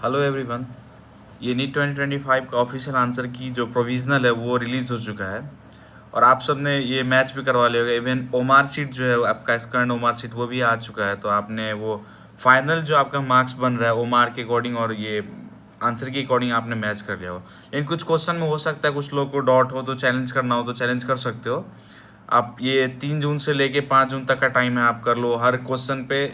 Hello everyone. ये NEET 2025 का official answer की जो प्रोविज़नल है वो रिलीज़ हो चुका है और आप सब ने ये मैच भी करवा लिया होगा। इवन ओमार शीट जो है आपका करंट ओमार शीट वो भी आ चुका है, तो आपने वो फाइनल जो आपका मार्क्स बन रहा है ओमार के अकॉर्डिंग और ये आंसर के अकॉर्डिंग आपने मैच कर लिया हो। लेकिन कुछ क्वेश्चन में हो सकता है कुछ लोग को डाउट हो, तो चैलेंज करना हो तो चैलेंज कर सकते हो। आप ये 3 जून से लेके 5 जून तक का टाइम है, आप कर लो। हर क्वेश्चन पे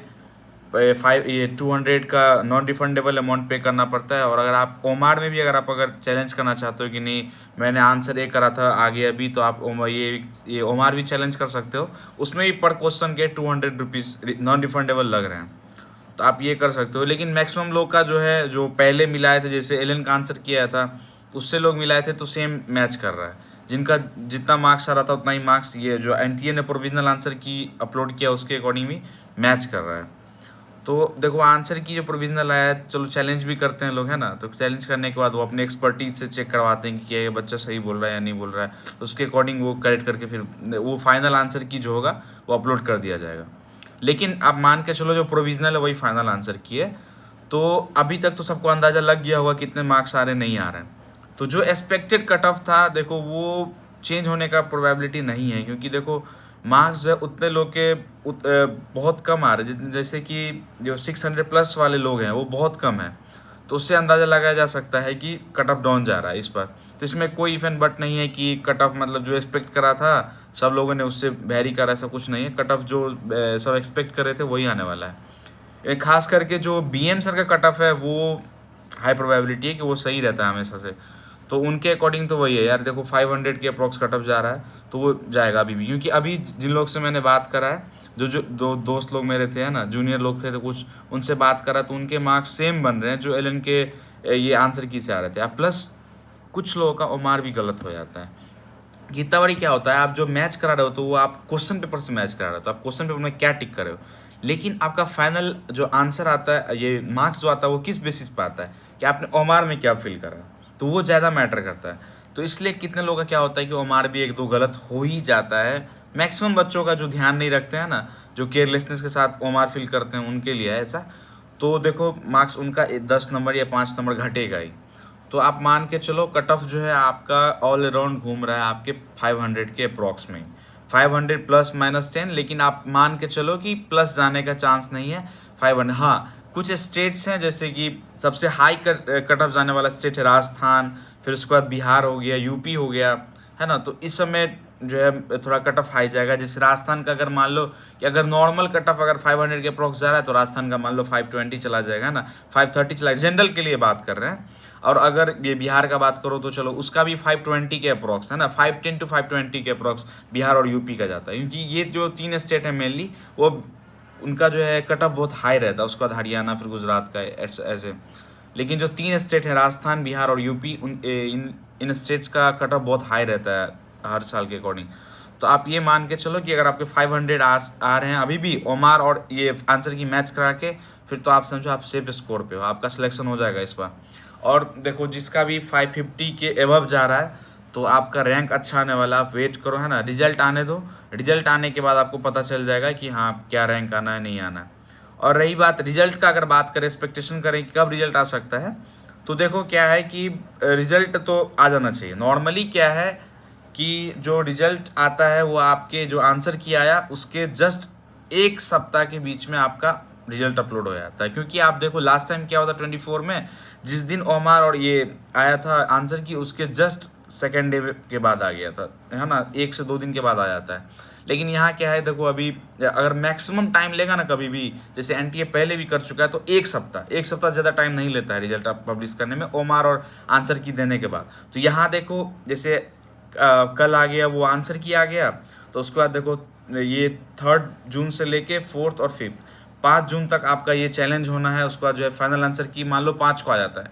200 का नॉन रिफंडेबल अमाउंट पे करना पड़ता है। और अगर आप ओमार में भी अगर चैलेंज करना चाहते हो कि नहीं मैंने आंसर ए करा था आगे अभी, तो आप ये ओमार भी चैलेंज कर सकते हो। उसमें भी पर क्वेश्चन के 200 रुपीज़ नॉन रिफंडेबल लग रहे हैं, तो आप ये कर सकते हो। लेकिन मैक्सिमम लोग का जो है जो पहले मिलाए थे, जैसे एलन का आंसर किया था उससे लोग मिलाए थे, तो सेम मैच कर रहा है। जिनका जितना मार्क्स आ रहा था उतना ही मार्क्स ये जो एनटीए ने प्रोविजनल आंसर की अपलोड किया उसके अकॉर्डिंग भी मैच कर रहा है। तो देखो आंसर की जो प्रोविजनल आया है, चलो चैलेंज भी करते हैं लोग, है ना। तो चैलेंज करने के बाद वो अपने एक्सपर्टीज से चेक करवाते हैं कि क्या ये बच्चा सही बोल रहा है या नहीं बोल रहा है, तो उसके अकॉर्डिंग वो करेक्ट करके फिर वो फाइनल आंसर की जो होगा वो अपलोड कर दिया जाएगा। लेकिन आप मान के चलो जो प्रोविजनल है वही फाइनल आंसर की है, तो अभी तक तो सबको अंदाज़ा लग गया होगा कितने मार्क्स आ रहे नहीं आ रहे हैं। तो जो एक्सपेक्टेड कट ऑफ था देखो वो चेंज होने का प्रोबेबिलिटी नहीं है, क्योंकि देखो मार्क्स जो है उतने लोग के बहुत कम आ रहे हैं। जैसे कि जो 600 प्लस वाले लोग हैं वो बहुत कम है, तो उससे अंदाज़ा लगाया जा सकता है कि कट ऑफ डाउन जा रहा है इस बार। तो इसमें कोई इफ एंड बट नहीं है कि कट ऑफ मतलब जो एक्सपेक्ट करा था सब लोगों ने उससे वेरी करा, ऐसा कुछ नहीं है। कट ऑफ जो सब एक्सपेक्ट कर रहे थे वही आने वाला है। खास करके जो बीएम सर का कट ऑफ है वो हाई प्रोबेबिलिटी है कि वो सही रहता है हमेशा से। तो उनके अकॉर्डिंग तो वही है यार, देखो 500 के अप्रॉक्स कट ऑफ जा रहा है, तो वो जाएगा अभी भी। क्योंकि अभी जिन लोग से मैंने बात करा है, जो जो दो दोस्त लोग मेरे थे, है ना, जूनियर लोग थे, तो कुछ उनसे बात करा तो उनके मार्क्स सेम बन रहे हैं जो एलन के ये आंसर की से आ रहे थे। प्लस कुछ लोगों का ओमार भी गलत हो जाता है। गीता बारी क्या होता है, आप जो मैच करा रहे हो तो वो आप क्वेश्चन पेपर से मैच करा रहे हो, तो आप क्वेश्चन पेपर में क्या टिक कर रहे हो। लेकिन आपका फाइनल जो आंसर आता है, ये मार्क्स जो आता है वो किस बेसिस पे आता है कि आपने ओमार में क्या फील करा, तो वो ज़्यादा मैटर करता है। तो इसलिए कितने लोगों का क्या होता है कि ओमार भी एक दो गलत हो ही जाता है। मैक्सिमम बच्चों का जो ध्यान नहीं रखते हैं ना, जो केयरलेसनेस के साथ ओमार फील करते हैं, उनके लिए है ऐसा। तो देखो मार्क्स उनका 10 नंबर या 5 नंबर घटेगा ही। तो आप मान के चलो कट ऑफ जो है आपका ऑल अराउंड घूम रहा है आपके 500 के अप्रॉक्स में, 500 प्लस माइनस 10। लेकिन आप मान के चलो कि प्लस जाने का चांस नहीं है 500। हाँ, कुछ स्टेट्स हैं जैसे कि सबसे हाई कट ऑफ जाने वाला स्टेट है राजस्थान, फिर उसके बाद बिहार हो गया, यूपी हो गया, है ना। तो इस समय जो है थोड़ा कट ऑफ हाई जाएगा। जैसे राजस्थान का अगर मान लो कि अगर नॉर्मल कट ऑफ अगर 500 के अप्रॉक्स जा रहा है, तो राजस्थान का मान लो 520 चला जाएगा ना, 530 चला, जनरल के लिए बात कर रहे हैं। और अगर ये बिहार का बात करो तो चलो उसका भी 520 के अप्रॉक्स, है ना, 510 टू 520 के अप्रॉक्स बिहार और यूपी का जाता है। क्योंकि ये जो 3 स्टेट है मेनली, वो उनका जो है कट ऑफ बहुत हाई रहता है। उसके बाद हरियाणा, फिर गुजरात का ऐसे। लेकिन जो 3 स्टेट है राजस्थान, बिहार और यूपी, इन स्टेट्स का कट ऑफ बहुत हाई रहता है हर साल के अकॉर्डिंग। तो आप ये मान के चलो कि अगर आपके 500 आ रहे हैं अभी भी ओमार और ये आंसर की मैच करा के, फिर तो आप समझो आप सेफ स्कोर पे हो, आपका सिलेक्शन हो जाएगा इस बार। और देखो जिसका भी 550 के एबव जा रहा है तो आपका रैंक अच्छा आने वाला, आप वेट करो, है ना, रिजल्ट आने दो। रिजल्ट आने के बाद आपको पता चल जाएगा कि हाँ क्या रैंक आना है नहीं आना है। और रही बात रिजल्ट का, अगर बात करें एक्सपेक्टेशन करें कि कब रिजल्ट आ सकता है, तो देखो क्या है कि रिजल्ट तो आ जाना चाहिए। नॉर्मली क्या है कि जो रिजल्ट आता है वो आपके जो आंसर की आया उसके जस्ट 1 सप्ताह के बीच में आपका रिजल्ट अपलोड हो जाता है। क्योंकि आप देखो लास्ट टाइम क्या हुआ था 24 में, जिस दिन ओमार और ये आया था आंसर की, उसके जस्ट सेकेंड डे के बाद आ गया था, है ना, 1 से 2 दिन के बाद आ जाता है। लेकिन यहाँ क्या है देखो, अभी अगर मैक्सिमम टाइम लेगा ना कभी भी, जैसे एनटीए पहले भी कर चुका है, तो 1 सप्ताह ज़्यादा टाइम नहीं लेता है रिजल्ट आप पब्लिश करने में ओमार और आंसर की देने के बाद। तो यहाँ देखो जैसे कल आ गया वो आंसर की आ गया, तो उसके बाद देखो ये 3 जून से लेके 4 और 5, 5 जून तक आपका ये चैलेंज होना है। उसके बाद जो है फाइनल आंसर की मान लो 5 को आ जाता है,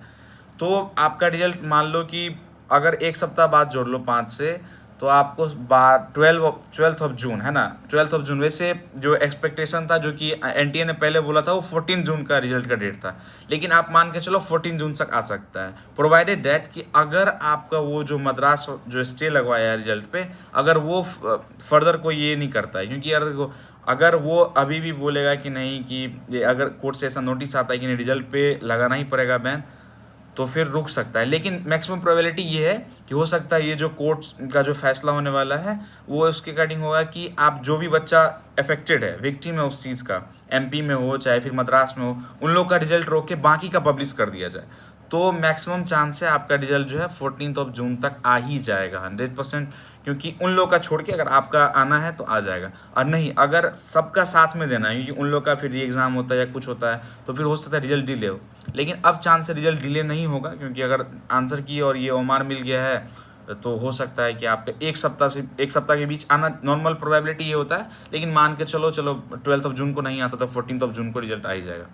तो आपका रिजल्ट मान लो कि अगर 1 सप्ताह बाद जोड़ लो 5 से, तो आपको 12 ऑफ जून, है ना, 12 ऑफ जून। वैसे जो एक्सपेक्टेशन था, जो कि एनटीए ने पहले बोला था, वो 14 जून का रिजल्ट का डेट था। लेकिन आप मान के चलो 14 जून तक आ सकता है, प्रोवाइडेड डैट कि अगर आपका वो जो मद्रास जो स्टे लगवाया है रिजल्ट पे, अगर वो फर्दर कोई ये नहीं करता है। क्योंकि यार देखो अगर वो अभी भी बोलेगा कि नहीं, कि ये अगर कोर्ट से ऐसा नोटिस आता है कि नहीं रिजल्ट पे लगाना ही पड़ेगा बैन, तो फिर रुक सकता है। लेकिन मैक्सिमम प्रोबेबिलिटी ये है कि हो सकता है ये जो कोर्ट का जो फैसला होने वाला है वो उसके अकॉर्डिंग होगा कि आप जो भी बच्चा अफेक्टेड है, विक्टिम है उस चीज़ का, एमपी में हो चाहे फिर मद्रास में हो, उन लोग का रिजल्ट रोक के बाकी का पब्लिश कर दिया जाए। तो मैक्सिमम चांस है आपका रिजल्ट जो है 14 जून तक आ ही जाएगा 100%, क्योंकि उन लोग का छोड़ के अगर आपका आना है तो आ जाएगा। और नहीं, अगर सबका साथ में देना है, क्योंकि उन लोग का फिर री एग्ज़ाम होता है या कुछ होता है, तो फिर हो सकता है रिजल्ट डिले हो। लेकिन अब चांस है रिजल्ट डिले नहीं होगा, क्योंकि अगर आंसर की और ये ओमार मिल गया है तो हो सकता है कि आपके एक सप्ताह के बीच आना नॉर्मल प्रोबेबिलिटी ये होता है। लेकिन मान के चलो 12 जून को नहीं आता तो 14 जून को रिजल्ट आ ही जाएगा।